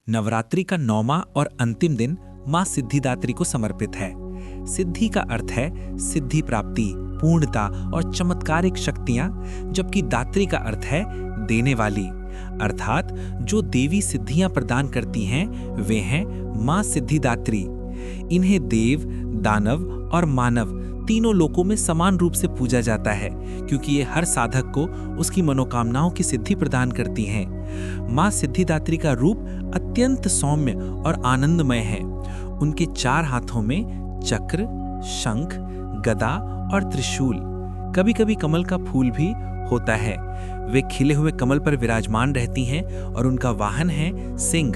नवरात्रि का 9वां और अंतिम दिन मां सिद्धिदात्री को समर्पित है। सिद्धि का अर्थ है सिद्धि प्राप्ति, पूर्णता और चमत्कारिक शक्तियां, जबकि दात्री का अर्थ है देने वाली, अर्थात जो देवी सिद्धियां प्रदान करती हैं वे हैं मां सिद्धिदात्री। इन्हें देव, दानव और मानव तीनों लोकों में समान रूप से पूजा जाता है, क्योंकि ये हर साधक को उसकी मनोकामनाओं की सिद्धि प्रदान करती हैं। मां सिद्धिदात्री का रूप अत्यंत सौम्य और आनंदमय है। उनके 4 हाथों में चक्र, शंख, गदा और त्रिशूल, कभी-कभी कमल का फूल भी होता है। वे खिले हुए कमल पर विराजमान रहती हैं और उनका वाहन है सिंह।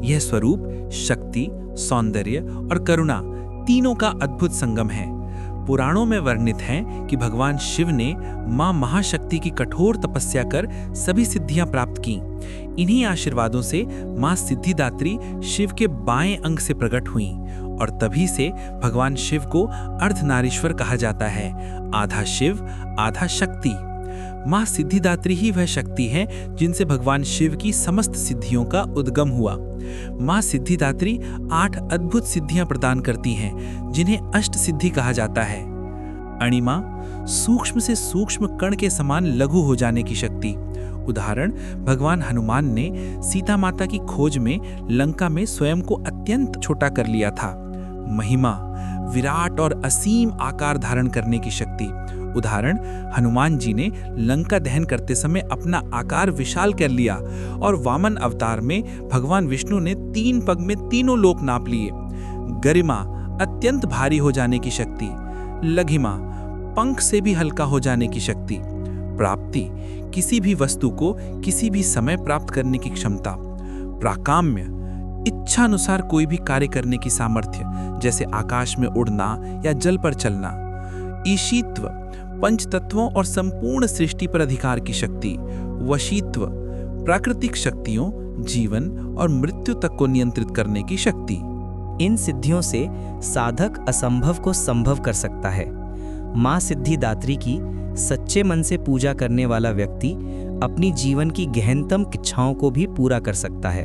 यह स्वरूप शक्ति, सौंदर्य और करुणा तीनों का अद्भुत संगम है। पुराणों में वर्णित है कि भगवान शिव ने मां महाशक्ति की कठोर तपस्या कर सभी सिद्धियां प्राप्त की। इन्हीं आशीर्वादों से मां सिद्धिदात्री शिव के बाएं अंग से प्रकट हुई और तभी से भगवान शिव को अर्धनारीश्वर कहा जाता है, आधा शिव आधा शक्ति। मां सिद्धिदात्री ही वह शक्ति है जिनसे भगवान शिव की समस्त सिद्धियों का उद्गम हुआ। मां सिद्धिदात्री 8 अद्भुत सिद्धियां प्रदान करती हैं, जिन्हें अष्ट सिद्धि कहा जाता है। अणिमा, सूक्ष्म से सूक्ष्म कण के समान लघु हो जाने की शक्ति। उदाहरण, भगवान हनुमान ने सीता माता की खोज में लंका में स्वयं को अत्यंत छोटा कर लिया था। महिमा, विराट और असीम आकार धारण करने की शक्ति। उदाहरण, हनुमान जी ने लंका दहन करते समय अपना आकार विशाल कर लिया और वामन अवतार में भगवान विष्णु ने 3 पग में तीनों लोक नाप लिए। गरिमा, अत्यंत भारी हो जाने की शक्ति। लघिमा, पंख से भी हल्का हो जाने की शक्ति। प्राप्ति, किसी भी वस्तु को किसी भी समय प्राप्त करने की क्षमता। प्राकाम्य, इच्छानुसार कोई भी कार्य करने की सामर्थ्य, जैसे आकाश में उड़ना या जल पर चलना। ईशित्व, पंच तत्वों और संपूर्ण सृष्टि पर अधिकार की शक्ति। वशीत्व, प्राकृतिक शक्तियों, जीवन और मृत्यु तक को नियंत्रित करने की शक्ति। इन सिद्धियों से साधक असंभव को संभव कर सकता है। मां सिद्धिदात्री की सच्चे मन से पूजा करने वाला व्यक्ति अपनी जीवन की गहनतम इच्छाओं को भी पूरा कर सकता है।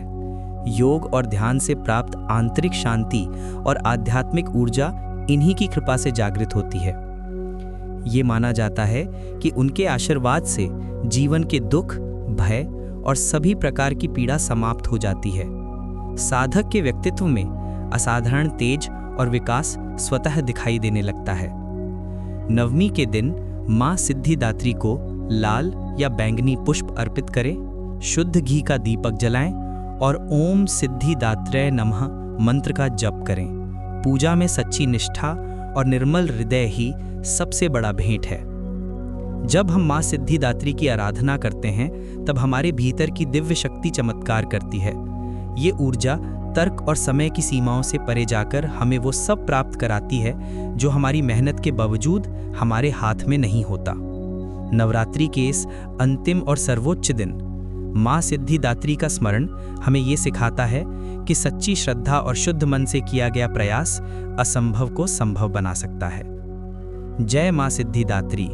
योग और ध्यान से प्राप्त आंतरिक शांति और आध्यात्मिक ऊर्जा इन्हीं की कृपा से जागृत होती है। ये माना जाता है कि उनके आशीर्वाद से जीवन के दुख, भय और सभी प्रकार की पीड़ा समाप्त हो जाती है। साधक के व्यक्तित्व में असाधारण तेज और विकास स्वतः दिखाई देने लगता है। नवमी के दिन मां सिद्धिदात्री को लाल या बैंगनी पुष्प अर्पित करें, शुद्ध घी का दीपक जलाएं और ओम सिद्धिदात्रे नमः मंत्र का जप करें। पूजा में सच्ची निष्ठा और निर्मल हृदय ही सबसे बड़ा भेंट है। जब हम मां सिद्धिदात्री की आराधना करते हैं तब हमारे भीतर की दिव्य शक्ति चमत्कार करती है। ये ऊर्जा तर्क और समय की सीमाओं से परे जाकर हमें वो सब प्राप्त कराती है जो हमारी मेहनत के बावजूद हमारे हाथ में नहीं होता। नवरात्रि के इस अंतिम और सर्वोच्च दिन मां सिद्धिदात्री का स्मरण हमें ये सिखाता है कि सच्ची श्रद्धा और शुद्ध मन से किया गया प्रयास असंभव को संभव बना सकता है। जय मां सिद्धिदात्री।